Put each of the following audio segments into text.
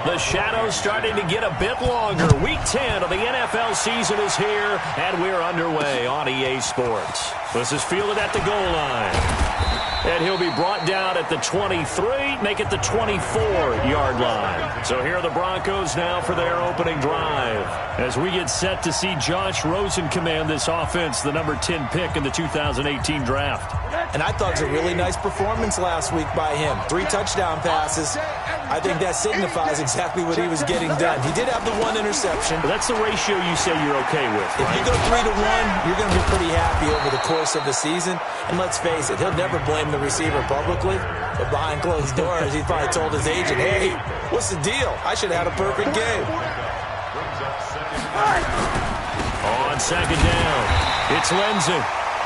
The shadow's starting to get a bit longer. Week 10 of the NFL season is here, and we're underway on EA Sports. This is fielded at the goal line. And he'll be brought down at the 23, make it the 24-yard line. So here are the Broncos now for their opening drive. As we get set to see Josh Rosen command this offense, the number 10 pick in the 2018 draft. And I thought it was a really nice performance last week by him. 3 touchdown passes. I think that signifies exactly what he was getting done. He did have the 1 interception. But that's the ratio you say you're okay with, right? If you go 3 to 1, you're going to be pretty happy over the course of the season. And let's face it, he'll never blame the receiver publicly. But behind closed doors, he probably told his agent, hey, what's the deal? I should have had a perfect game. On second down, it's Lindsey.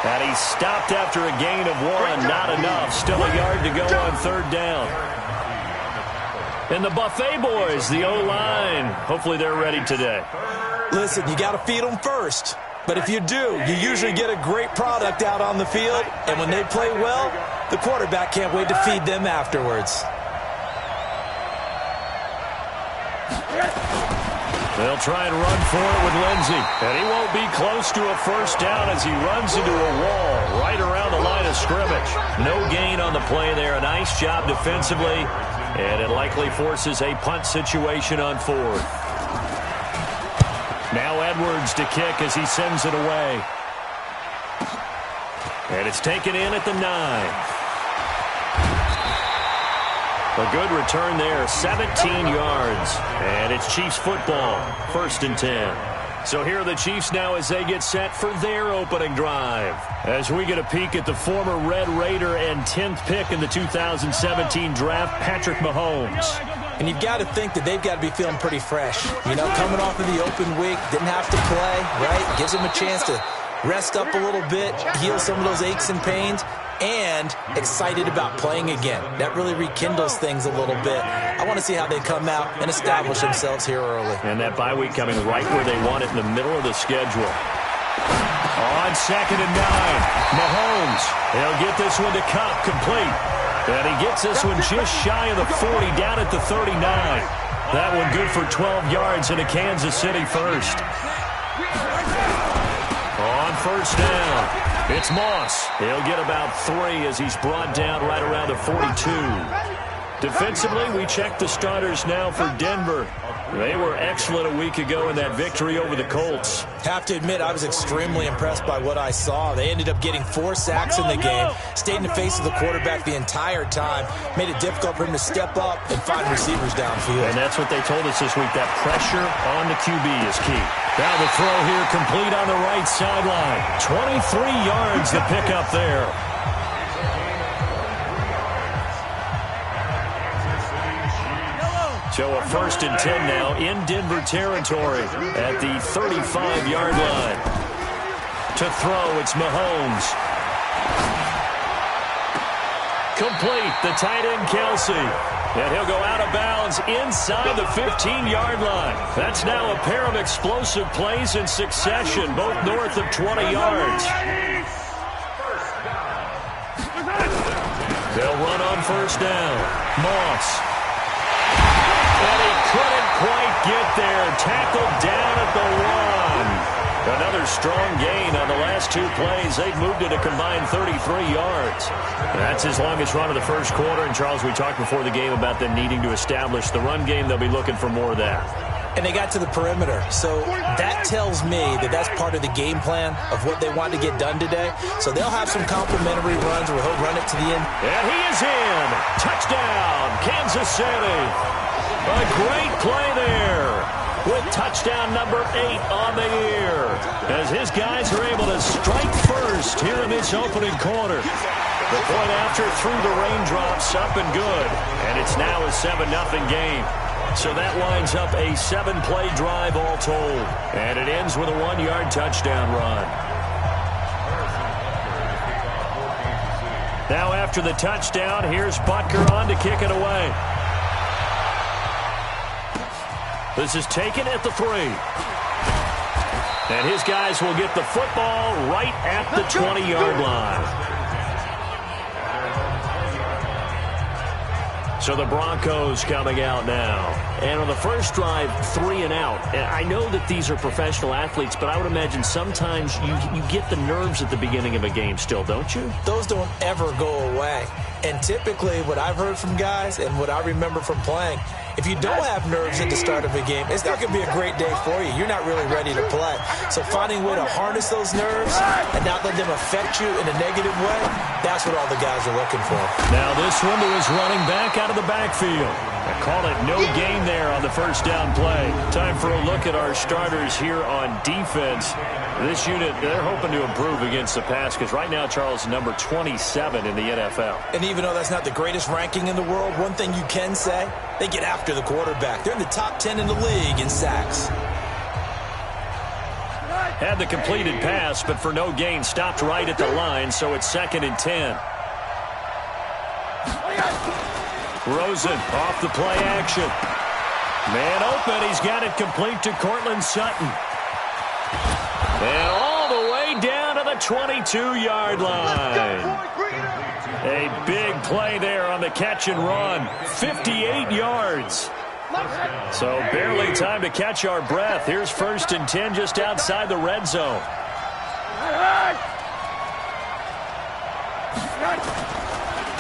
And he stopped after a gain of 1. Not enough. Still a yard to go on third down. And the Buffet boys, the O-line, hopefully they're ready today. Listen, you got to feed them first. But if you do, you usually get a great product out on the field. And when they play well, the quarterback can't wait to feed them afterwards. They'll try and run for it with Lindsey. And he won't be close to a first down as he runs into a wall right around the line of scrimmage. No gain on the play there. A nice job defensively. And it likely forces a punt situation on fourth. Now Edwards to kick as he sends it away. And it's taken in at the 9. A good return there, 17 yards. And it's Chiefs football, 1st and 10. So here are the Chiefs now as they get set for their opening drive. As we get a peek at the former Red Raider and 10th pick in the 2017 draft, Patrick Mahomes. And you've got to think that they've got to be feeling pretty fresh. You know, coming off of the open week, didn't have to play, right? Gives them a chance to rest up a little bit, heal some of those aches and pains, and excited about playing again. That really rekindles things a little bit. I want to see how they come out and establish themselves here early. And that bye week coming right where they want it, in the middle of the schedule. On 2nd and 9, Mahomes. He'll get this one to Cup, complete. And he gets this one just shy of the 40, down at the 39. That one good for 12 yards into Kansas City first. On first down, it's Moss. He'll get about 3 as he's brought down right around the 42. Defensively, we check the starters now for Denver. They were excellent a week ago in that victory over the Colts. Have to admit, I was extremely impressed by what I saw. They ended up getting 4 sacks in the game, stayed in the face of the quarterback the entire time, made it difficult for him to step up and find receivers downfield. And that's what they told us this week, that pressure on the QB is key. Now the throw here complete on the right sideline. 23 yards the pickup there. So a 1st and 10 now in Denver territory at the 35-yard line. To throw, it's Mahomes. Complete, the tight end Kelsey. And he'll go out of bounds inside the 15-yard line. That's now a pair of explosive plays in succession, both north of 20 yards. They'll run on first down. Moss. And he couldn't quite get there. Tackled down at the 1. Another strong gain on the last 2 plays. They've moved it a combined 33 yards. That's his longest run of the first quarter. And, Charles, we talked before the game about them needing to establish the run game. They'll be looking for more of that. And they got to the perimeter. So that tells me that that's part of the game plan of what they want to get done today. So they'll have some complimentary runs where he'll run it to the end. And he is in. Touchdown, Kansas City. A great play there with touchdown number 8 on the year as his guys are able to strike first here in this opening quarter. The point after through the raindrops, up and good. And it's now a 7-0 game. So that lines up a 7-play drive all told. And it ends with a 1-yard touchdown run. Now after the touchdown, here's Butker on to kick it away. This is taken at the 3. And his guys will get the football right at the 20-yard line. So the Broncos coming out now. And on the first drive, 3 and out. And I know that these are professional athletes, but I would imagine sometimes you get the nerves at the beginning of a game still, don't you? Those don't ever go away. And typically what I've heard from guys and what I remember from playing, if you don't have nerves at the start of a game, it's not going to be a great day for you. You're not really ready to play. So finding a way to harness those nerves and not let them affect you in a negative way, that's what all the guys are looking for. Now this one to his running back out of the backfield. I call it no gain there on the first down play. Time for a look at our starters here on defense. This unit, they're hoping to improve against the pass because right now Charles is number 27 in the NFL. And even though that's not the greatest ranking in the world, one thing you can say, they get after the quarterback. They're in the top 10 in the league in sacks. Had the completed pass, but for no gain, stopped right at the line, so it's 2nd and 10. Rosen off the play action. Man open, he's got it complete to Cortland Sutton. And all the way down to the 22-yard line. A big play there on the catch and run. 58 yards. So barely time to catch our breath. Here's 1st and 10 just outside the red zone.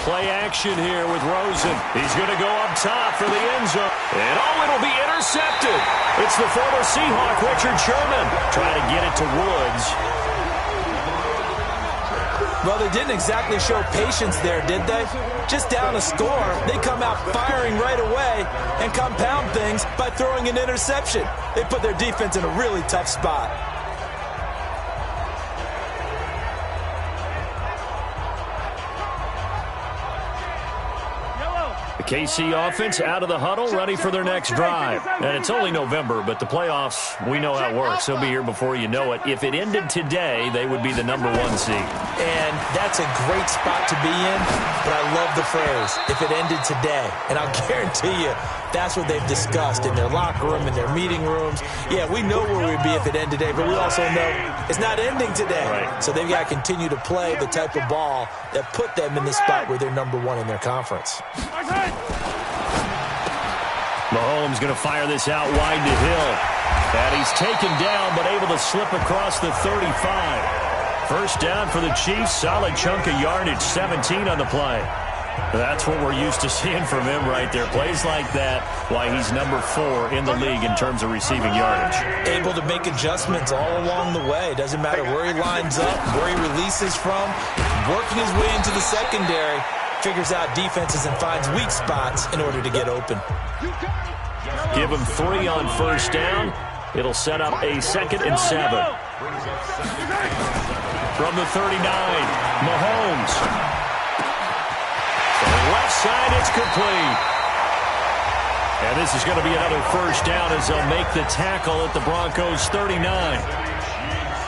Play action here with Rosen. He's going to go up top for the end zone. And it'll be intercepted. It's the former Seahawk, Richard Sherman, trying to get it to Woods. Well, they didn't exactly show patience there, did they? Just down a score, they come out firing right away and compound things by throwing an interception. They put their defense in a really tough spot. KC offense out of the huddle, ready for their next drive. And it's only November, but the playoffs, we know how it works. They'll be here before you know it. If it ended today, they would be the number 1 seed. And that's a great spot to be in, but I love the phrase, if it ended today. And I'll guarantee you, that's what they've discussed in their locker room, in their meeting rooms. Yeah, we know where we'd be if it ended today, but we also know it's not ending today. Right. So they've got to continue to play the type of ball that put them in the spot where they're number 1 in their conference. Mahomes going to fire this out wide to Hill. And he's taken down, but able to slip across the 35. First down for the Chiefs. Solid chunk of yardage, 17 on the play. That's what we're used to seeing from him right there. Plays like that, why he's number 4 in the league in terms of receiving yardage. Able to make adjustments all along the way. Doesn't matter where he lines up, where he releases from. Working his way into the secondary. Figures out defenses and finds weak spots in order to get open. Give him 3 on first down. It'll set up a 2nd and 7. From the 39, Mahomes. To the left side, it's complete. And this is going to be another first down as they'll make the tackle at the Broncos' 39.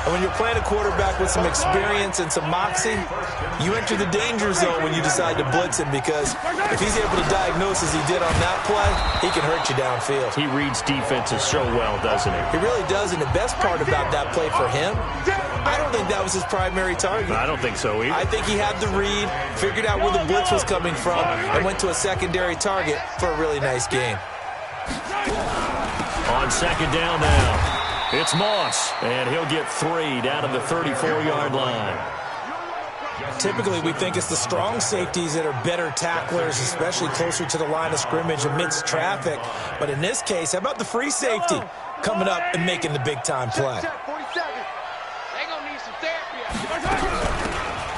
And when you're playing a quarterback with some experience and some moxie, you enter the danger zone when you decide to blitz him, because if he's able to diagnose as he did on that play, he can hurt you downfield. He reads defenses so well, doesn't he? He really does, and the best part about that play for him, I don't think that was his primary target. I don't think so either. I think he had the read, figured out where the blitz was coming from, and went to a secondary target for a really nice gain. On second down now. It's Moss, and he'll get 3 down to the 34-yard line. Typically, we think it's the strong safeties that are better tacklers, especially closer to the line of scrimmage amidst traffic. But in this case, how about the free safety coming up and making the big-time play?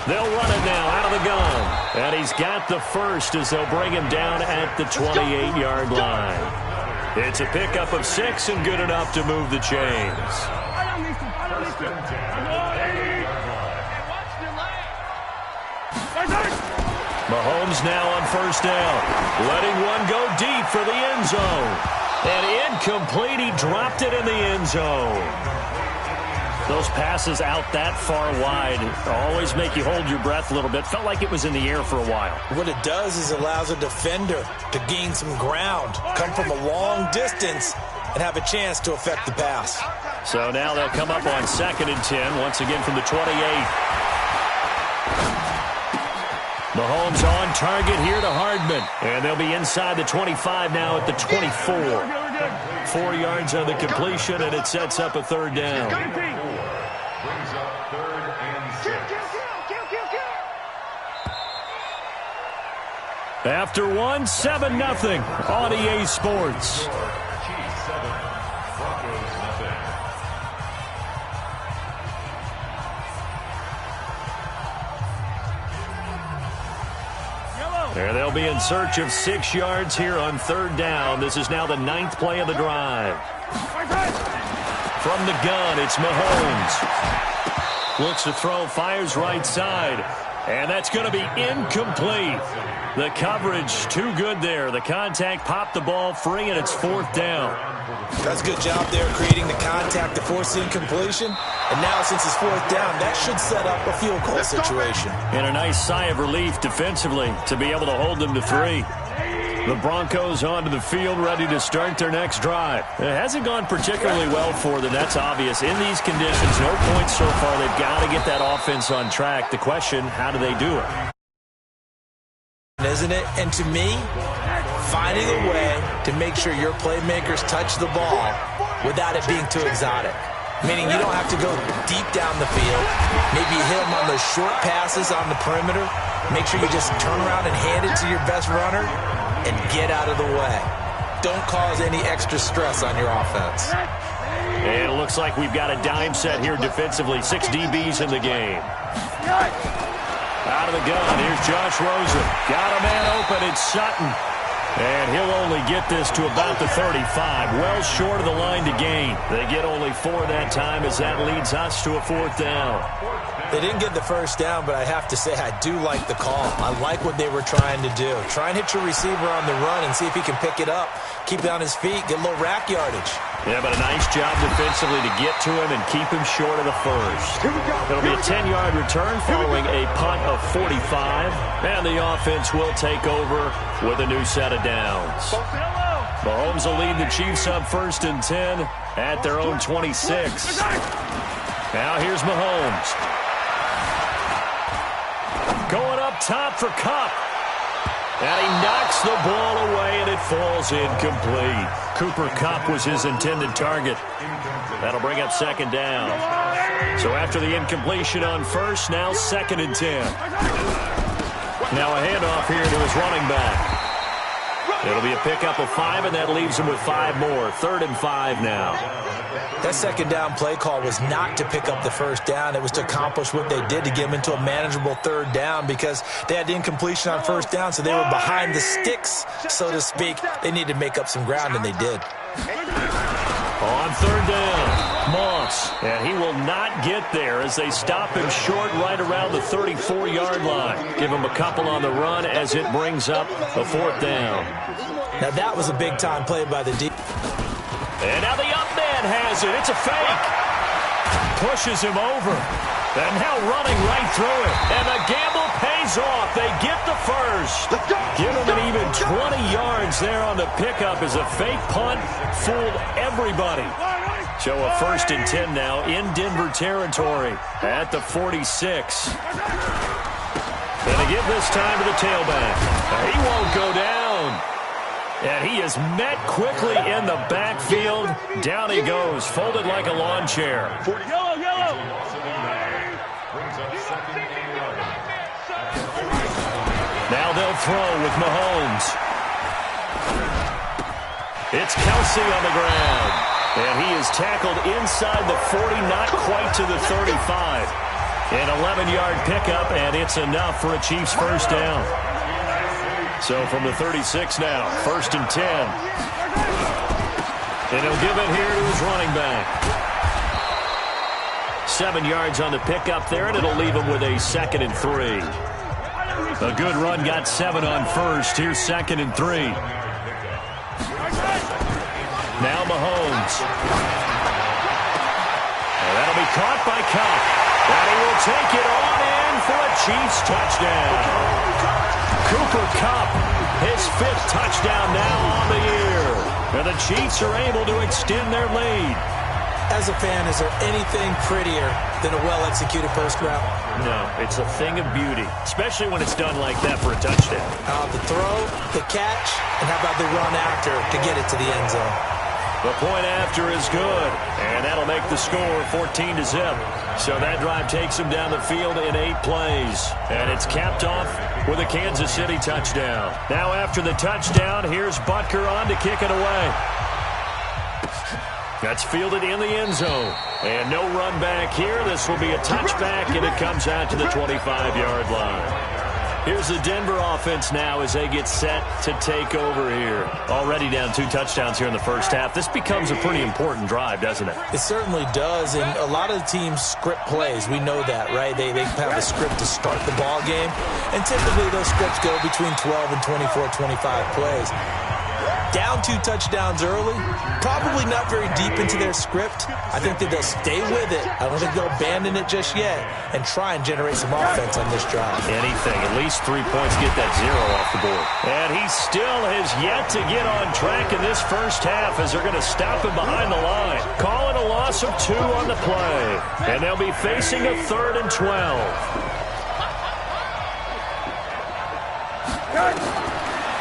They'll run it now out of the gun. And he's got the first as they'll bring him down at the 28-yard line. It's a pickup of 6 and good enough to move the chains. Mahomes now on first down. Letting one go deep for the end zone. And incomplete. He dropped it in the end zone. Those passes out that far wide always make you hold your breath a little bit. Felt like it was in the air for a while. What it does is allows a defender to gain some ground, come from a long distance, and have a chance to affect the pass. So now they'll come up on 2nd and 10, once again from the 28. Mahomes on target here to Hardman. And they'll be inside the 25 now at the 24. 4 yards on the completion, and it sets up a third down. Brings up 3rd and 6. After 1, 7-0 on EA Sports. Chiefs 7, Broncos nothing. And they'll be in search of 6 yards here on 3rd down. This is now the 9th play of the drive. From the gun, it's Mahomes. Looks to throw, fires right side. And that's going to be incomplete. The coverage too good there. The contact popped the ball free, and it's 4th down. That's a good job there creating the contact to force incompletion. And now since it's 4th down, that should set up a field goal situation. And a nice sigh of relief defensively to be able to hold them to 3. The Broncos onto the field, ready to start their next drive. It hasn't gone particularly well for them. That's obvious. In these conditions, no points so far. They've got to get that offense on track. The question, how do they do it? Isn't it? And to me, finding a way to make sure your playmakers touch the ball without it being too exotic. Meaning you don't have to go deep down the field. Maybe you hit them on those short passes on the perimeter. Make sure you just turn around and hand it to your best runner and get out of the way. Don't cause any extra stress on your offense. And it looks like we've got a dime set here defensively. 6 DBs in the game. Out of the gun, here's Josh Rosen. Got a man open, it's Sutton. And he'll only get this to about the 35. Well short of the line to gain. They get only 4 that time as that leads us to a 4th down. They didn't get the first down, but I have to say I do like the call. I like what they were trying to do. Try and hit your receiver on the run and see if he can pick it up. Keep it on his feet, get a little rack yardage. Yeah, but a nice job defensively to get to him and keep him short of the first. It'll be a 10-yard return following a punt of 45. And the offense will take over with a new set of downs. Mahomes will lead the Chiefs up 1st and 10 at their own 26. Now here's Mahomes. Going up top for Kupp. And he knocks the ball away, and it falls incomplete. Cooper Kupp was his intended target. That'll bring up 2nd down. So after the incompletion on 1st, now 2nd and 10. Now a handoff here to his running back. It'll be a pickup of 5, and that leaves him with 5 more. 3rd and 5 now. That 2nd down play call was not to pick up the 1st down. It was to accomplish what they did to get them into a manageable 3rd down because they had the incompletion on 1st down, so they were behind the sticks, so to speak. They needed to make up some ground, and they did. On 3rd down, Moss, and he will not get there as they stop him short right around the 34-yard line. Give him a couple on the run as it brings up a 4th down. Now that was a big-time play by the D. And now the up man has it. It's a fake. Pushes him over. And now running right through it. And the gamble pays off. They get the first. Give him an even 20 yards there on the pickup as a fake punt fooled everybody. So a 1st and 10 now in Denver territory at the 46. And they give this time to the tailback. He won't go down. And he is met quickly in the backfield. Down he goes, folded like a lawn chair. Yellow. Now they'll throw with Mahomes. It's Kelsey on the ground. And he is tackled inside the 40, not quite to the 35. An 11-yard pickup, and it's enough for a Chiefs 1st down. So from the 36 now, 1st and 10. And he'll give it here to his running back. 7 yards on the pickup there, and it'll leave him with a 2nd and 3. A good run got 7 on 1st. Here's 2nd and 3. Now Mahomes. And that'll be caught by Kupp. And he will take it on in for a Chiefs touchdown. Cooper Kupp, his 5th touchdown now on the year. And the Chiefs are able to extend their lead. As a fan, is there anything prettier than a well-executed post route? No, it's a thing of beauty, especially when it's done like that for a touchdown. The throw, the catch, and how about the run after to get it to the end zone? The point after is good, and that'll make the score 14-0. So that drive takes him down the field in 8 plays, and it's capped off with a Kansas City touchdown. Now after the touchdown, here's Butker on to kick it away. That's fielded in the end zone. And no run back here. This will be a touchback, and it comes out to the 25-yard line. Here's the Denver offense now as they get set to take over here. Already down 2 touchdowns here in the first half. This becomes a pretty important drive, doesn't it? It certainly does, and a lot of the teams script plays. We know that, right? They have a script to start the ball game, and typically those scripts go between 12 and 24, 25 plays. Down 2 touchdowns early, probably not very deep into their script. I think that they'll stay with it. I don't think they'll abandon it just yet and try and generate some offense on this drive. Anything, at least 3 points, get that 0 off the board. And he still has yet to get on track in this first half as they're going to stop him behind the line. Call it a loss of 2 on the play. And they'll be facing a 3rd and 12.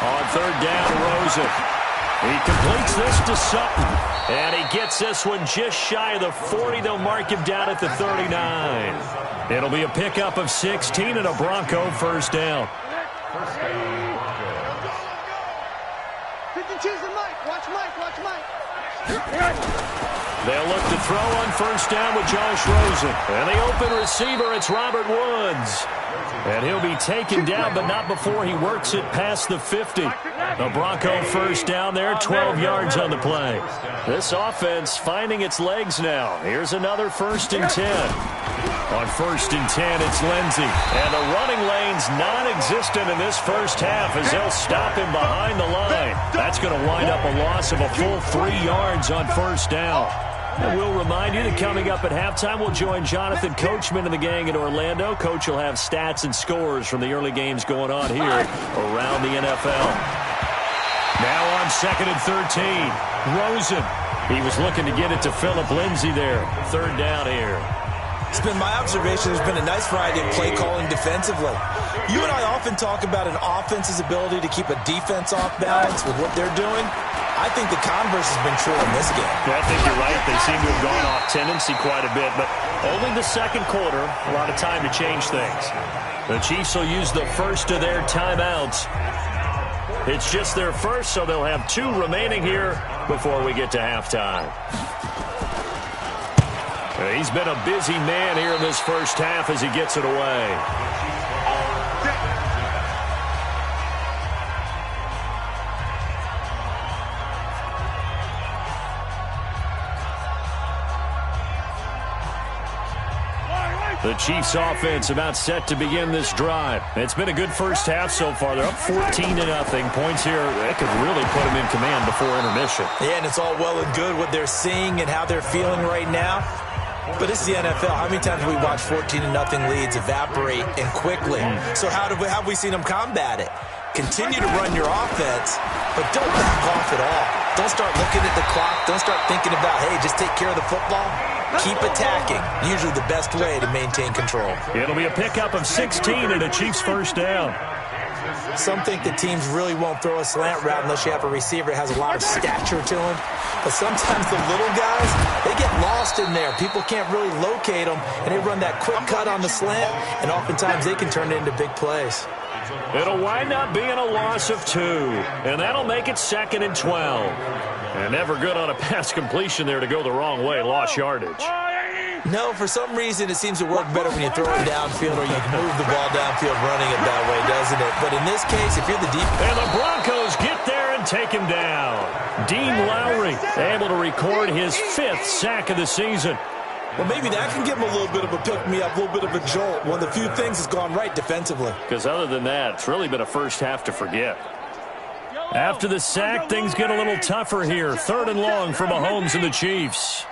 On 3rd down, Rosen. He completes this to Sutton, and he gets this one just shy of the 40. They'll mark him down at the 39. It'll be a pickup of 16 and a Bronco first down. They'll look to throw on first down with Josh Rosen. And the open receiver, it's Robert Woods. And he'll be taken down, but not before he works it past the 50. The Bronco first down there, 12 yards on the play. This offense finding its legs now. Here's another 1st and 10. On 1st and 10, it's Lindsey. And the running lane's non-existent in this first half as they'll stop him behind the line. That's going to wind up a loss of a full 3 yards on first down. And we'll remind you that coming up at halftime, we'll join Jonathan Coachman and the gang in Orlando. Coach will have stats and scores from the early games going on here around the NFL. Now on 2nd and 13, Rosen. He was looking to get it to Phillip Lindsay there. 3rd down here. It's been my observation there's been a nice variety of play calling defensively. You and I often talk about an offense's ability to keep a defense off balance with what they're doing. I think the converse has been true in this game. Yeah, I think you're right. They seem to have gone off tendency quite a bit, but only the 2nd quarter, a lot of time to change things. The Chiefs will use the first of their timeouts. It's just their first, so they'll have 2 remaining here before we get to halftime. He's been a busy man here in this first half as he gets it away. The Chiefs offense about set to begin this drive. It's been a good first half so far. They're up 14-0. Points here, that could really put them in command before intermission. Yeah, and it's all well and good what they're seeing and how they're feeling right now. But it's the NFL. How many times have we watched 14-0 leads evaporate and quickly? So how have we seen them combat it? Continue to run your offense, but don't back off at all. Don't start looking at the clock. Don't start thinking about, hey, just take care of the football. Keep attacking. Usually the best way to maintain control. It'll be a pickup of 16 and a Chiefs first down. Some think that teams really won't throw a slant route unless you have a receiver that has a lot of stature to him. But sometimes the little guys, they get lost in there. People can't really locate them, and they run that quick cut on the slant, and oftentimes they can turn it into big plays. It'll wind up being a loss of 2, and that'll make it 2nd and 12. And never good on a pass completion there to go the wrong way, lost yardage. No, for some reason it seems to work better when you throw it downfield or you move the ball downfield running it that way, doesn't it? But in this case, if you're the deep... And the Broncos get there and take him down. Dean Lowry able to record his 5th sack of the season. Well, maybe that can give him a little bit of a pick-me-up, a little bit of a jolt. One of the few things that's gone right defensively. Because other than that, it's really been a first half to forget. After the sack, things get a little tougher here. 3rd and long for Mahomes and the Chiefs.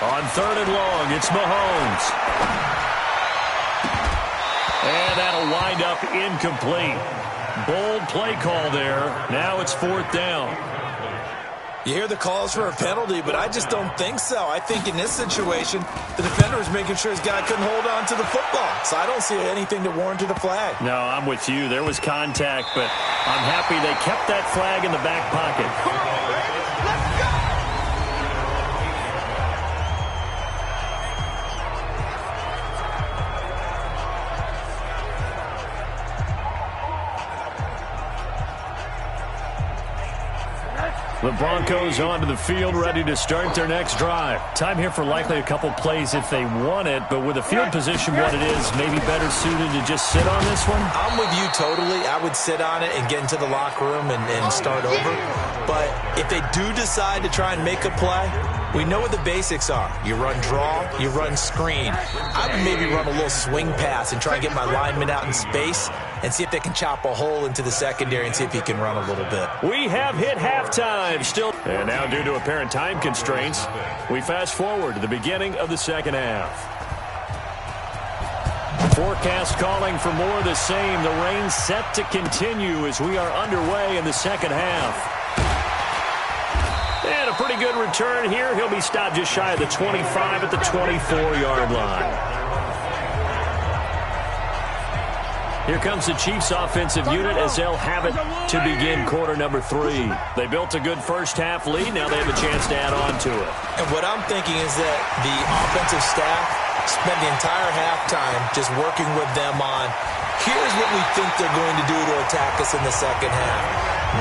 On 3rd and long, it's Mahomes. And that'll wind up incomplete. Bold play call there. Now it's 4th down. You hear the calls for a penalty, but I just don't think so. I think in this situation, the defender was making sure his guy couldn't hold on to the football. So I don't see anything that warranted a flag. No, I'm with you. There was contact, but I'm happy they kept that flag in the back pocket. The Broncos onto the field, ready to start their next drive. Time here for likely a couple plays if they want it, but with the field position what it is, maybe better suited to just sit on this one? I'm with you totally. I would sit on it and get into the locker room and start over. But if they do decide to try and make a play, we know what the basics are. You run draw, you run screen. I would maybe run a little swing pass and try and get my lineman out in space and see if they can chop a hole into the secondary and see if he can run a little bit. We have hit halftime still. And now due to apparent time constraints, we fast forward to the beginning of the second half. Forecast calling for more of the same. The rain set to continue as we are underway in the second half. And a pretty good return here. He'll be stopped just shy of the 25 at the 24-yard line. Here comes the Chiefs offensive unit as they'll have it to begin quarter number 3. They built a good first half lead. Now they have a chance to add on to it. And what I'm thinking is that the offensive staff spent the entire halftime just working with them on, here's what we think they're going to do to attack us in the second half.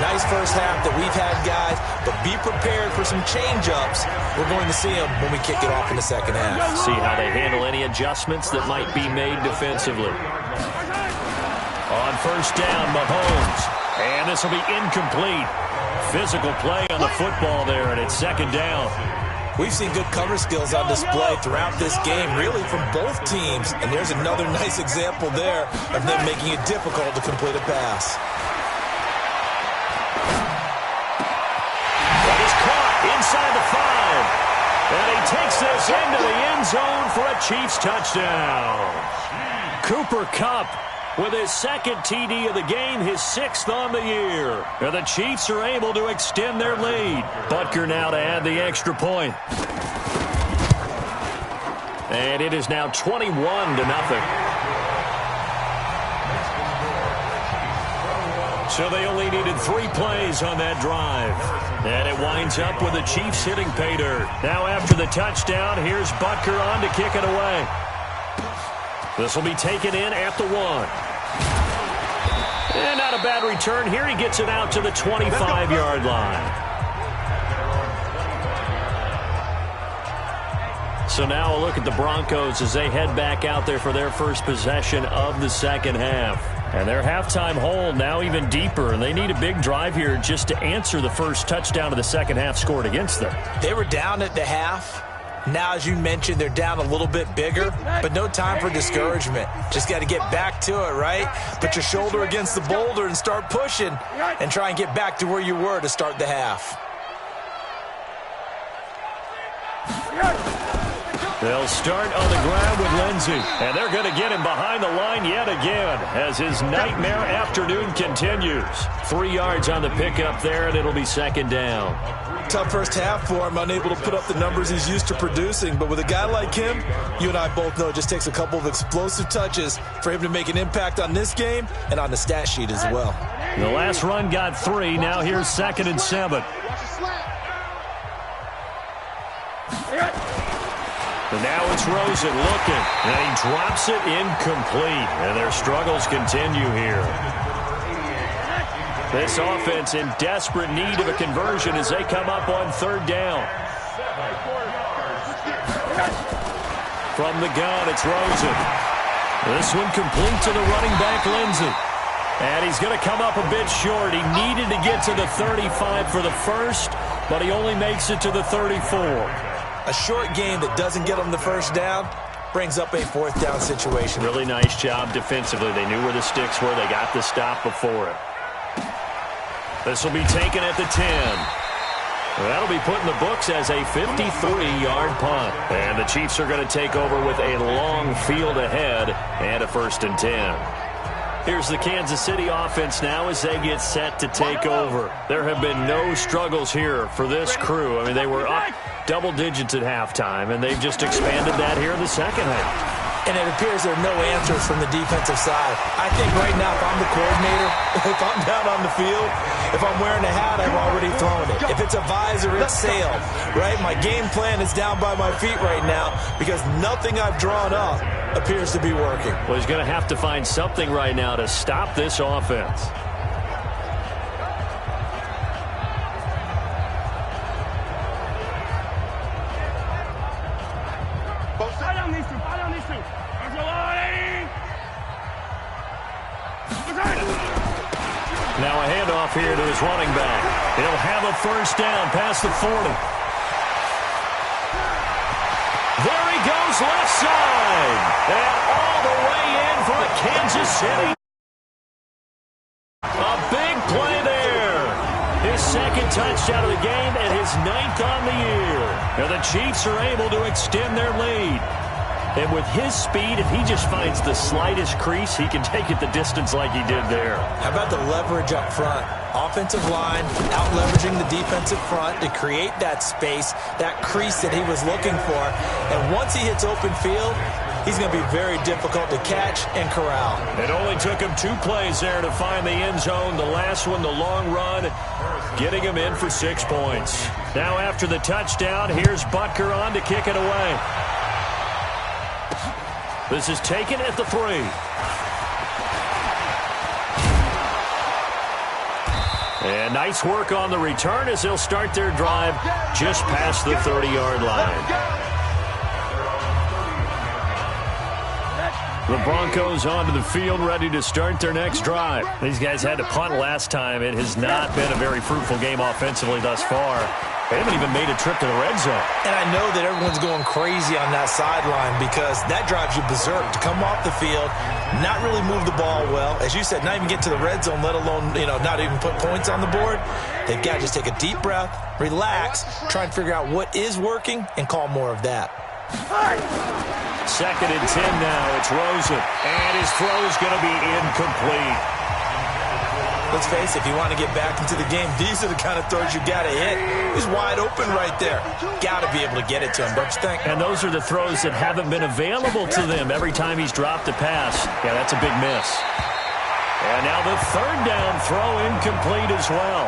Nice first half that we've had, guys, but be prepared for some change-ups. We're going to see them when we kick it off in the second half. See how they handle any adjustments that might be made defensively. On first down, Mahomes. And this will be incomplete. Physical play on the football there, and it's second down. We've seen good cover skills on display throughout this game, really from both teams. And there's another nice example there of them making it difficult to complete a pass. That is caught inside the 5. And he takes this into the end zone for a Chiefs touchdown. Cooper Kupp with his second TD of the game, his 6th on the year. And the Chiefs are able to extend their lead. Butker now to add the extra point. And it is now 21-0. So they only needed 3 plays on that drive. And it winds up with the Chiefs hitting pay dirt. Now after the touchdown, here's Butker on to kick it away. This will be taken in at the 1. And not a bad return here. He gets it out to the 25-yard line. So now a look at the Broncos as they head back out there for their first possession of the second half. And their halftime hole now even deeper, and they need a big drive here just to answer the first touchdown of the second half scored against them. They were down at the half. Now, as you mentioned, they're down a little bit bigger, but no time for discouragement. Just got to get back to it, right? Put your shoulder against the boulder and start pushing and try and get back to where you were to start the half. They'll start on the ground with Lindsey, and they're going to get him behind the line yet again as his nightmare afternoon continues. 3 yards on the pickup there, and it'll be second down. Tough first half for him, unable to put up the numbers he's used to producing. But with a guy like him, you and I both know it just takes a couple of explosive touches for him to make an impact on this game and on the stat sheet as well. The last run got 3. Now here's 2nd and 7. And now it's Rosen looking, and he drops it incomplete. And their struggles continue here. This offense in desperate need of a conversion as they come up on 3rd down. From the gun, it's Rosen. This one complete to the running back, Lindsey. And he's going to come up a bit short. He needed to get to the 35 for the first, but he only makes it to the 34. A short game that doesn't get him the first down brings up a 4th down situation. Really nice job defensively. They knew where the sticks were. They got the stop before it. This will be taken at the 10. That'll be put in the books as a 53-yard punt. And the Chiefs are going to take over with a long field ahead and a 1st and 10. Here's the Kansas City offense now as they get set to take over. There have been no struggles here for this crew. I mean, they were up double digits at halftime, and they've just expanded that here in the second half. And it appears there are no answers from the defensive side. I think right now, if I'm the coordinator, if I'm down on the field, if I'm wearing a hat, I've already thrown it. If it's a visor, it's sailed, right? My game plan is down by my feet right now because nothing I've drawn up appears to be working. Well, he's going to have to find something right now to stop this offense. Now a handoff here to his running back. He'll have a first down past the 40. There he goes, left side. And all the way in for a Kansas City. A big play there. His second touchdown of the game and his 9th on the year. Now the Chiefs are able to extend their lead. And with his speed, if he just finds the slightest crease, he can take it the distance like he did there. How about the leverage up front? Offensive line out-leveraging the defensive front to create that space, that crease that he was looking for. And once he hits open field, he's going to be very difficult to catch and corral. It only took him 2 plays there to find the end zone. The last one, the long run, getting him in for 6 points. Now after the touchdown, here's Butker on to kick it away. This is taken at the 3. And nice work on the return as they'll start their drive just past the 30-yard line. The Broncos onto the field ready to start their next drive. These guys had to punt last time. It has not been a very fruitful game offensively thus far. They haven't even made a trip to the red zone. And I know that everyone's going crazy on that sideline because that drives you berserk to come off the field, not really move the ball well. As you said, not even get to the red zone, let alone, not even put points on the board. They've got to just take a deep breath, relax, try and figure out what is working, and call more of that. 2nd and 10 now. It's Rosen. And his throw is going to be incomplete. Let's face it, if you want to get back into the game, these are the kind of throws you got to hit. He's wide open right there. Got to be able to get it to him, don't you think? And those are the throws that haven't been available to them every time he's dropped a pass. Yeah, that's a big miss. And now the 3rd down throw incomplete as well.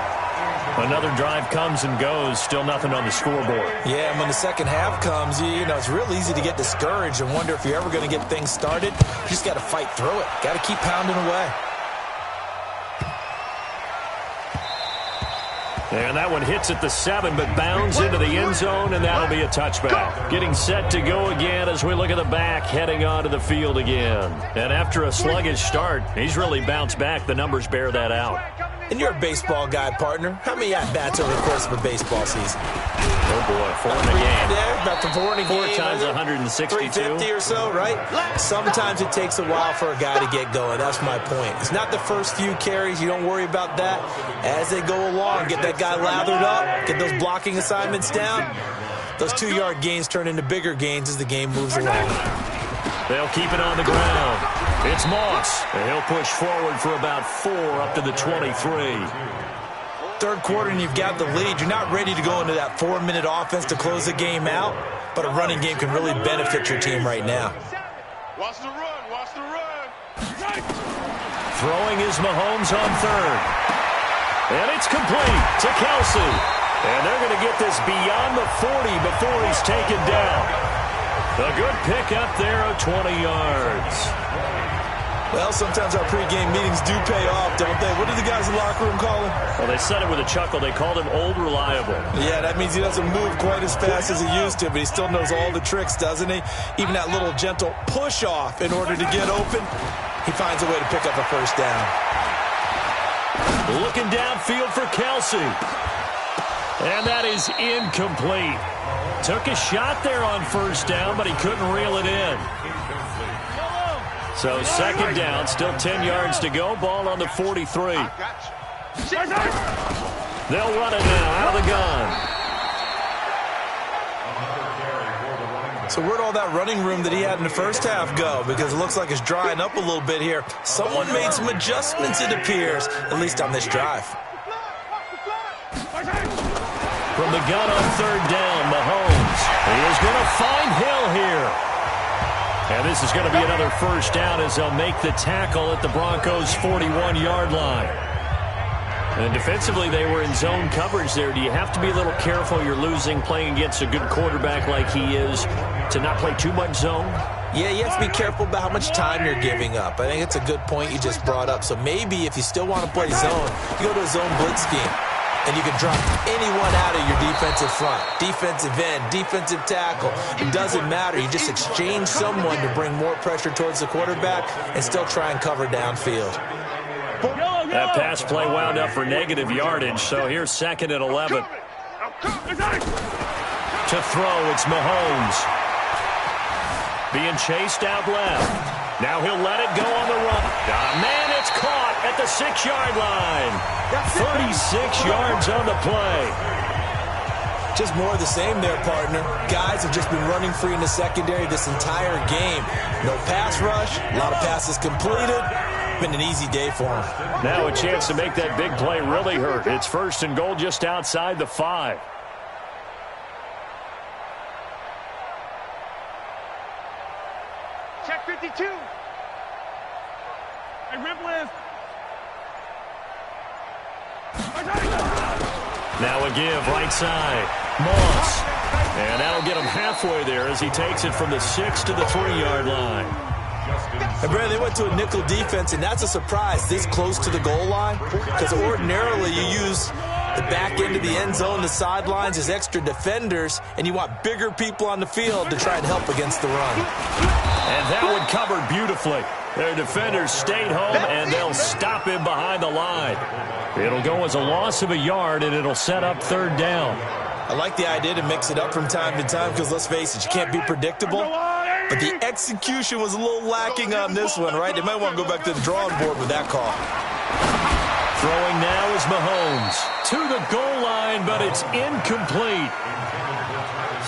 Another drive comes and goes, still nothing on the scoreboard. Yeah, and when the second half comes, it's real easy to get discouraged and wonder if you're ever going to get things started. You just got to fight through it. Got to keep pounding away. And that one hits at the 7, but bounds into the end zone, and that'll be a touchback. Getting set to go again as we look at the back, heading onto the field again. And after a sluggish start, he's really bounced back. The numbers bear that out. And you're a baseball guy, partner. How many at-bats over the course of a baseball season? Oh, boy, 4 in a game. Yeah, about 4 in a game. 4 times 162. 350 or so, right? Sometimes it takes a while for a guy to get going. That's my point. It's not the first few carries. You don't worry about that. As they go along, get that guy lathered up, get those blocking assignments down. Those 2-yard gains turn into bigger gains as the game moves along. They'll keep it on the ground. It's Moss. And he'll push forward for about 4 up to the 23. Third quarter and you've got the lead. You're not ready to go into that 4-minute offense to close the game out, but a running game can really benefit your team right now. Watch the run. Watch the run. Throwing is Mahomes on 3rd. And it's complete to Kelsey. And they're going to get this beyond the 40 before he's taken down. A good pick up there of 20 yards. Well, sometimes our pregame meetings do pay off, don't they? What do the guys in the locker room call him? Well, they said it with a chuckle. They called him Old Reliable. Yeah, that means he doesn't move quite as fast as he used to, but he still knows all the tricks, doesn't he? Even that little gentle push-off in order to get open, he finds a way to pick up a first down. Looking downfield for Kelsey. And that is incomplete. Took a shot there on first down, but he couldn't reel it in. So 2nd down, still 10 yards to go. Ball on the 43. They'll run it now out of the gun. So where'd all that running room that he had in the first half go? Because it looks like it's drying up a little bit here. Someone made some adjustments, it appears, at least on this drive. From the gun on third down, Mahomes. He is going to find Hill here. And this is going to be another first down as they'll make the tackle at the Broncos' 41-yard line. And defensively, they were in zone coverage there. Do you have to be a little careful? You're losing, playing against a good quarterback like he is, to not play too much zone? Yeah, you have to be careful about how much time you're giving up. I think it's a good point you just brought up. So maybe if you still want to play zone, you go to a zone blitz scheme. And you can drop anyone out of your defensive front, defensive end, defensive tackle. It doesn't matter. You just exchange someone to bring more pressure towards the quarterback and still try and cover downfield. That pass play wound up for negative yardage, so here's 2nd and 11. To throw, it's Mahomes. Being chased out left. Now he'll let it go on the run. Man, it's caught at the 6-yard line. 36 yards on the play. Just more of the same there, partner. Guys have just been running free in the secondary this entire game. No pass rush, a lot of passes completed. Been an easy day for him. Now a chance to make that big play really hurt. It's 1st and goal just outside the 5. Check 52. Hey, rip list. Now a give, right side. Moss. And that'll get him halfway there as he takes it from the 6 to the 3-yard line. And Brad, they went to a nickel defense, and that's a surprise this close to the goal line, because ordinarily you use the back end of the end zone, the sidelines as extra defenders, and you want bigger people on the field to try and help against the run. And that one covered beautifully. Their defenders stayed home, and they'll stop him behind the line. It'll go as a loss of a yard, and it'll set up 3rd down. I like the idea to mix it up from time to time because, let's face it, you can't be predictable. But the execution was a little lacking on this one, right? They might want to go back to the drawing board with that call. Throwing now is Mahomes. To the goal line, but it's incomplete.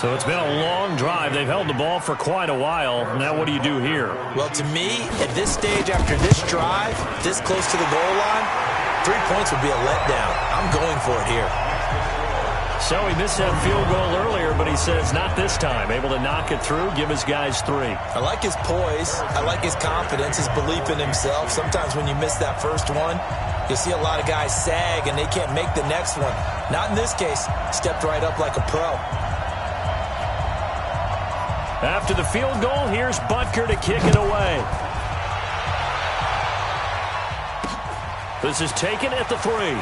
So it's been a long drive. They've held the ball for quite a while. Now what do you do here? Well, to me, at this stage after this drive, this close to the goal line, 3 points would be a letdown. I'm going for it here. So he missed that field goal earlier, but he says not this time. Able to knock it through, give his guys 3. I like his poise. I like his confidence, his belief in himself. Sometimes when you miss that first one, you'll see a lot of guys sag and they can't make the next one. Not in this case. Stepped right up like a pro. After the field goal, here's Butker to kick it away. This is taken at the 3.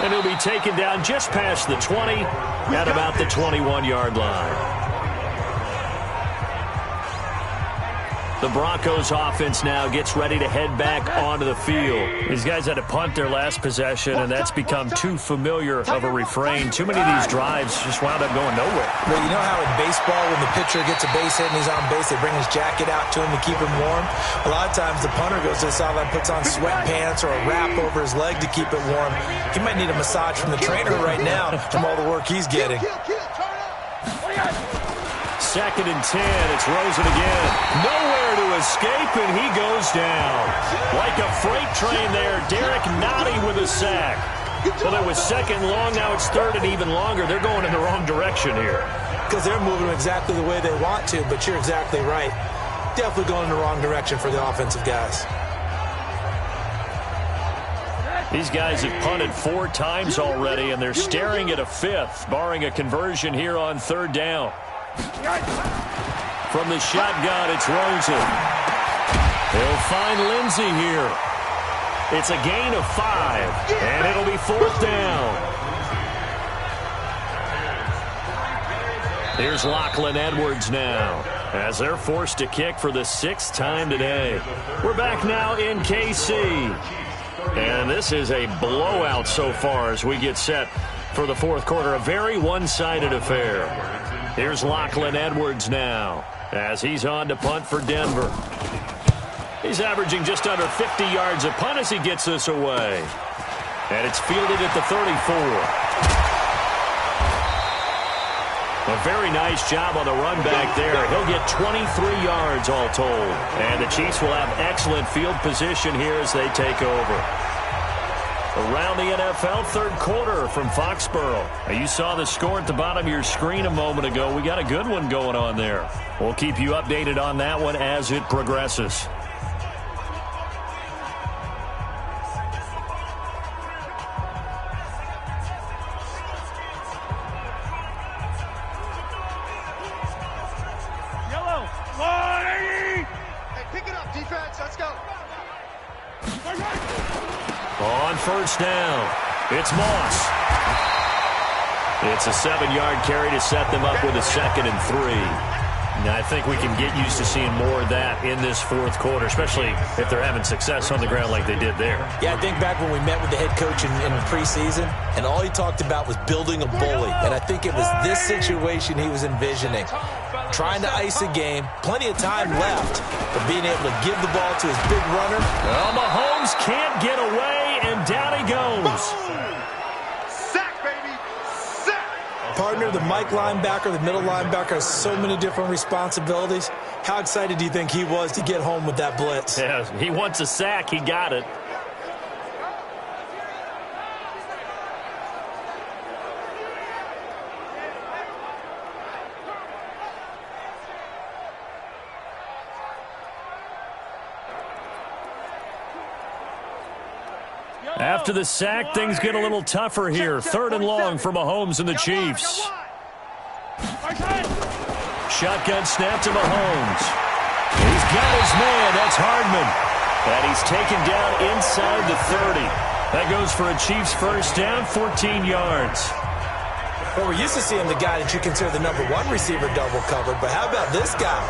And he'll be taken down just past the 20 at about the 21-yard line. The Broncos offense now gets ready to head back onto the field. These guys had to punt their last possession, and that's become too familiar of a refrain. Too many of these drives just wound up going nowhere. Well, you know how in baseball when the pitcher gets a base hit and he's on base, they bring his jacket out to him to keep him warm? A lot of times the punter goes to the sideline, puts on sweatpants or a wrap over his leg to keep it warm. He might need a massage from the trainer right now from all the work he's getting. 2nd and 10. It's Rosen again. Nowhere to escape, and he goes down. Like a freight train there, Derek Nottie with a sack. Well, it was 2nd long, now it's 3rd and even longer. They're going in the wrong direction here. Because they're moving exactly the way they want to, but you're exactly right. Definitely going in the wrong direction for the offensive guys. These guys have punted 4 times already, and they're staring at a 5th, barring a conversion here on 3rd down. From the shotgun, it's Rosen. He'll find Lindsey here. It's a gain of 5, and it'll be 4th down. Here's Lachlan Edwards now, as they're forced to kick for the 6th time today. We're back now in KC. And this is a blowout so far as we get set for the 4th quarter. A very one-sided affair. Here's Lachlan Edwards now as he's on to punt for Denver. He's averaging just under 50 yards a punt as he gets this away. And it's fielded at the 34. A very nice job on the run back there. He'll get 23 yards all told. And the Chiefs will have excellent field position here as they take over. Around the NFL, third quarter from Foxborough. Now, you saw the score at the bottom of your screen a moment ago. We got a good one going on there. We'll keep you updated on that one as it progresses. On first down, it's Moss. It's a 7-yard carry to set them up with a 2nd and 3. Now, I think we can get used to seeing more of that in this fourth quarter, especially if they're having success on the ground like they did there. Yeah, I think back when we met with the head coach in preseason, and all he talked about was building a bully. And I think it was this situation he was envisioning. Trying to ice a game, plenty of time left, but being able to give the ball to his big runner. Well, Mahomes can't get away, and down he goes. Sack, baby, sack. Partner, the Mike linebacker, the middle linebacker has so many different responsibilities. How excited do you think he was to get home with that blitz? Yeah, he wants a sack. He got it. After the sack, things get a little tougher here. 3rd and long for Mahomes and the Chiefs. Shotgun snap to Mahomes. He's got his man. That's Hardman. And he's taken down inside the 30. That goes for a Chiefs first down, 14 yards. Well, we're used to seeing the guy that you consider the number 1 receiver double covered, but how about this guy?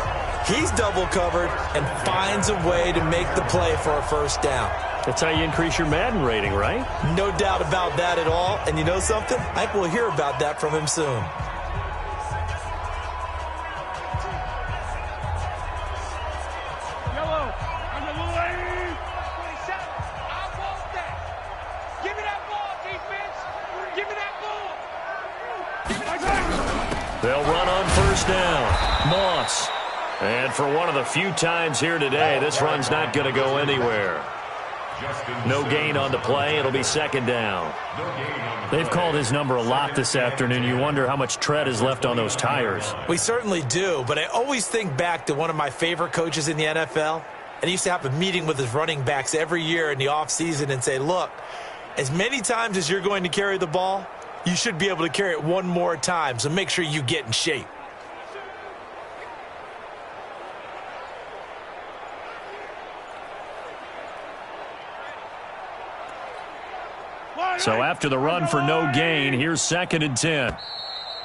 He's double covered and finds a way to make the play for a first down. That's how you increase your Madden rating, right? No doubt about that at all. And you know something? I think we'll hear about that from him soon. They'll run on first down. Moss. And for one of the few times here today, this run's not going to go anywhere. No gain on the play. It'll be 2nd down. They've called his number a lot this afternoon. You wonder how much tread is left on those tires. We certainly do, but I always think back to one of my favorite coaches in the NFL. And he used to have a meeting with his running backs every year in the offseason and say, look, as many times as you're going to carry the ball, you should be able to carry it one more time, so make sure you get in shape. So after the run for no gain, here's 2nd and 10.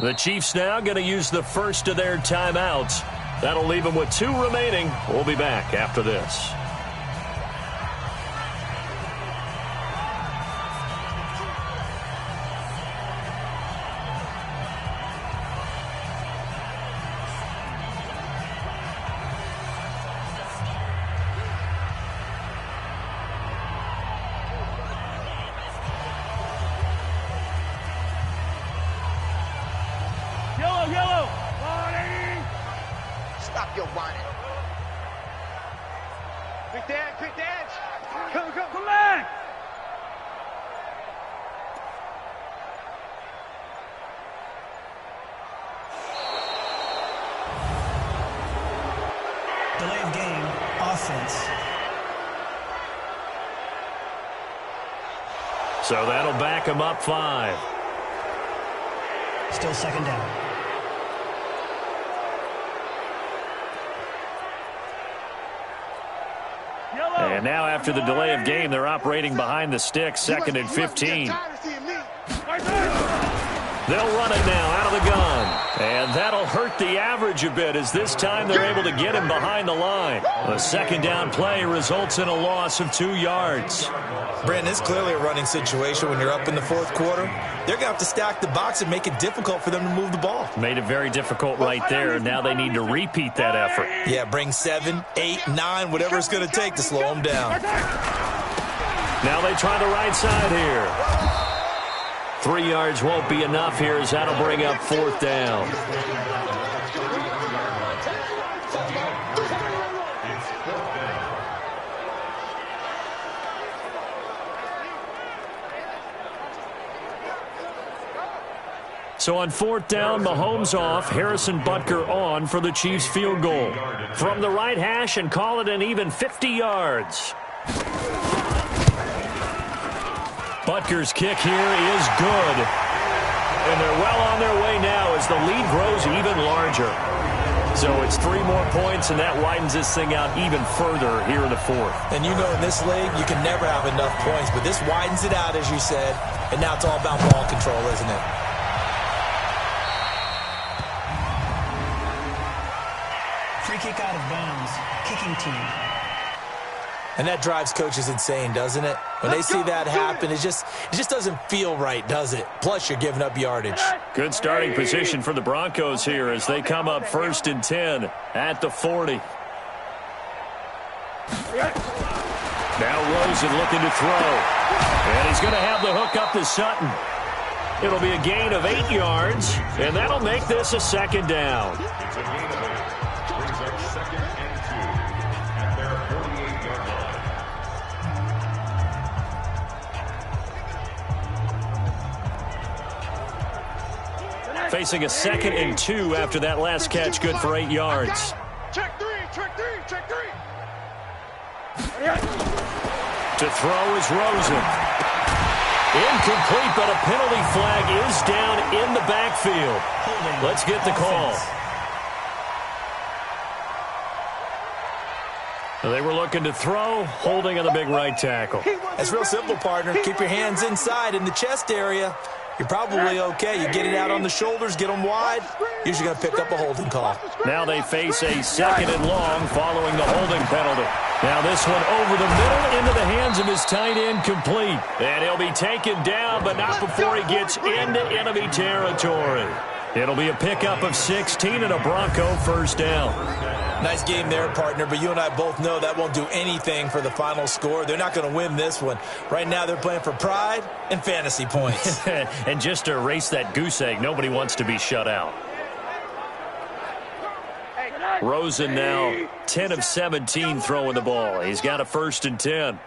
The Chiefs now going to use the first of their timeouts. That'll leave them with 2 remaining. We'll be back after this. Stop your whining. Quick dance. Come back. Delay of game, offense. So that'll back him up 5. Still 2nd down. And now after the delay of game, they're operating behind the sticks, 2nd and 15. They'll run it now out of the gun. And that'll hurt the average a bit as this time they're able to get him behind the line. A 2nd down play results in a loss of 2 yards. Brandon, it's clearly a running situation when you're up in the 4th quarter. They're going to have to stack the box and make it difficult for them to move the ball. Made it very difficult right there. Now they need to repeat that effort. Yeah, bring 7, 8, 9, whatever it's going to take to slow them down. Now they try the right side here. 3 yards won't be enough here as that'll bring up 4th down. So on 4th down, Mahomes off, Harrison Butker on for the Chiefs field goal. From the right hash and call it an even 50 yards. Butker's kick here is good. And they're well on their way now as the lead grows even larger. So it's 3 more points, and that widens this thing out even further here in the 4th. And you know in this league, you can never have enough points, but this widens it out, as you said, and now it's all about ball control, isn't it? Free kick out of bounds. Kicking team. And that drives coaches insane, doesn't it? When they see that happen, it just doesn't feel right, does it? Plus, you're giving up yardage. Good starting position for the Broncos here as they come up 1st and 10 at the 40. Now Rosen looking to throw. And he's going to have the hook up to Sutton. It'll be a gain of 8 yards, and that'll make this a 2nd down. It's a gain of 8. Brings up 2nd and 2 at their 48-yard line. Facing a 2nd and 2 after that last catch, good for 8 yards. Check 3, check 3, check 3. To throw is Rosen. Incomplete, but a penalty flag is down in the backfield. Let's get the call. They were looking to throw, holding on the big right tackle. It's real simple, partner. Keep your hands inside in the chest area. You're probably okay. You get it out on the shoulders, get them wide. Usually going to pick up a holding call. Now they face a 2nd and long following the holding penalty. Now this one over the middle into the hands of his tight end, complete. And he'll be taken down, but not before he gets into enemy territory. It'll be a pickup of 16 and a Bronco 1st down. Nice game there, partner, but you and I both know that won't do anything for the final score. They're not going to win this one. Right now they're playing for pride and fantasy points. And just to erase that goose egg, nobody wants to be shut out. Rosen now 10 of 17 throwing the ball. He's got a 1st and 10.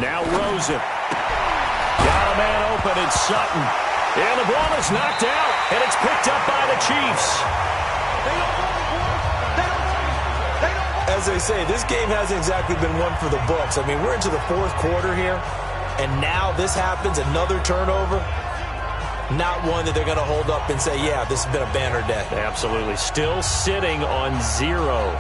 Now Rosen. Got a man open. It's Sutton. And the ball is knocked out, and it's picked up by the Chiefs. As they say, this game hasn't exactly been one for the books. I mean, we're into the 4th quarter here, and now this happens, another turnover. Not one that they're going to hold up and say, yeah, this has been a banner day. Absolutely. Still sitting on 0.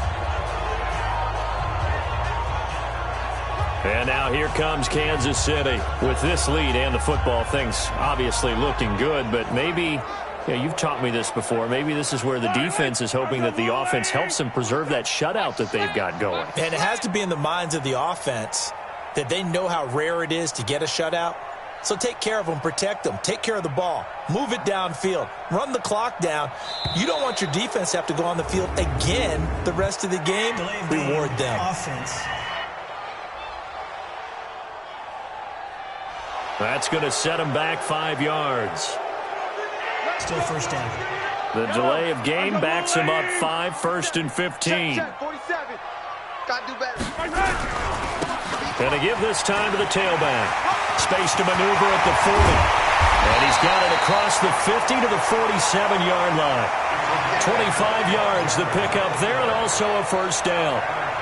And now here comes Kansas City with this lead and the football. Things obviously looking good, but maybe, you've taught me this before, maybe this is where the defense is hoping that the offense helps them preserve that shutout that they've got going. And it has to be in the minds of the offense that they know how rare it is to get a shutout. So take care of them, protect them, take care of the ball, move it downfield, run the clock down. You don't want your defense to have to go on the field again the rest of the game. Reward them. Offense. That's going to set them back 5 yards. Still 1st down. The delay of game backs him up 5, 1st and 15. 47. Gotta do better. Going to give this time to the tailback. Space to maneuver at the 40. And he's got it across the 50 to the 47-yard line. 25 yards the pickup there, and also a 1st down.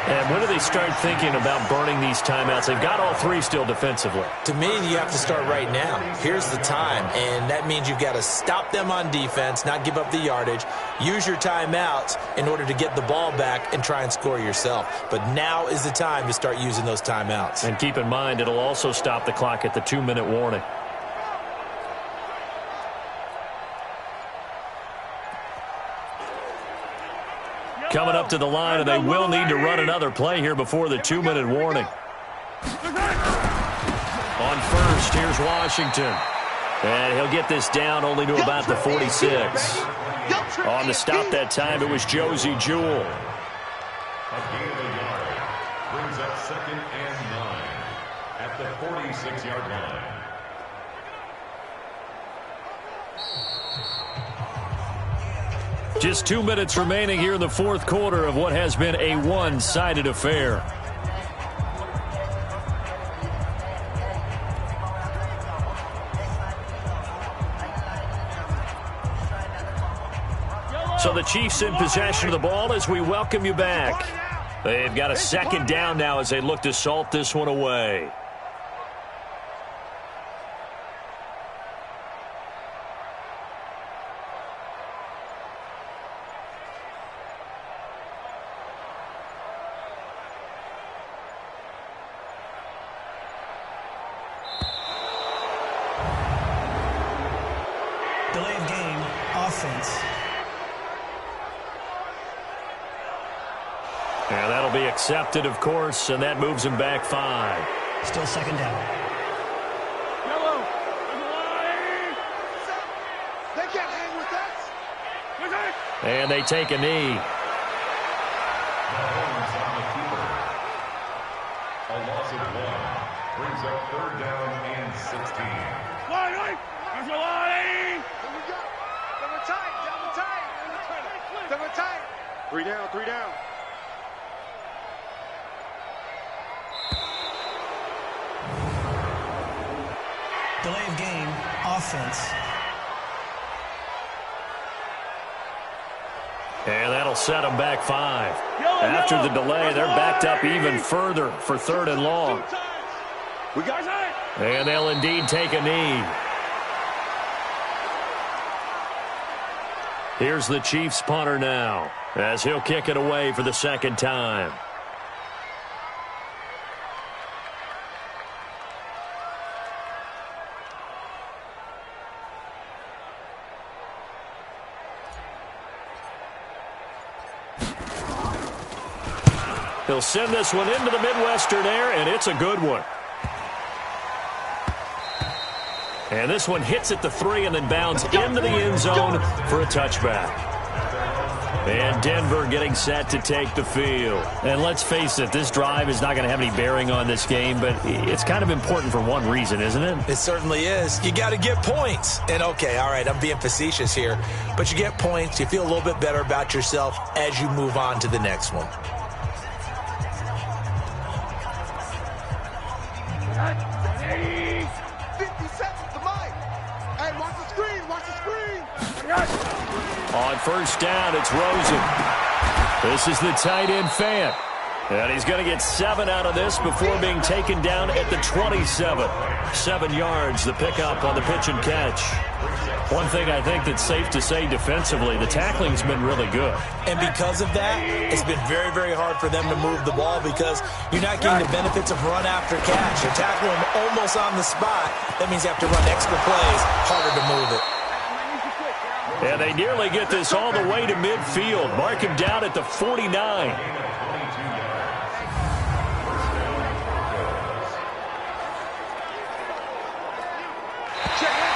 And when do they start thinking about burning these timeouts? They've got all 3 still defensively. To me, you have to start right now. Here's the time, and that means you've got to stop them on defense, not give up the yardage, use your timeouts in order to get the ball back and try and score yourself. But now is the time to start using those timeouts. And keep in mind, it'll also stop the clock at the 2-minute warning. Coming up to the line, and they will need to run another play here before the 2-minute warning. On 1st, here's Washington. And he'll get this down only to about the 46. On the stop that time, it was Josie Jewell. A gain of a yard. Brings up 2nd and 9 at the 46-yard line. Just 2 minutes remaining here in the fourth quarter of what has been a one-sided affair. So the Chiefs in possession of the ball as we welcome you back. They've got a second down now as they look to salt this one away. Delay of game, offense. And that'll be accepted, of course, and that moves him back 5. Still second down. Yellow. They can't hang with us. And they take a knee. A loss of 1 brings up third down and 16. Here we go. Double tight. Double tight. 3 down, 3 down. Delay of game, offense. And that'll set them back 5. After the delay, they're backed up even further for third and long. We got it. And they'll indeed take a knee. Here's the Chiefs punter now, as he'll kick it away for the second time. He'll send this one into the Midwestern air, and it's a good one. And this one hits at the 3 and then bounds into the end zone for a touchback. And Denver getting set to take the field. And let's face it, this drive is not going to have any bearing on this game, but it's kind of important for one reason, isn't it? It certainly is. You got to get points. And, okay, all right, I'm being facetious here. But you get points, you feel a little bit better about yourself as you move on to the next one. 50 seconds to Mike. Hey, watch the screen. Watch the screen. On first down, it's Rosen. This is the tight end Fant. And he's going to get 7 out of this before being taken down at the 27. 7 yards, the pickup on the pitch and catch. One thing I think that's safe to say defensively, the tackling's been really good. And because of that, it's been very, very hard for them to move the ball because you're not getting the benefits of run after catch. You're tackling them almost on the spot. That means you have to run extra plays, harder to move it. And they nearly get this all the way to midfield. Mark him down at the 49. Check.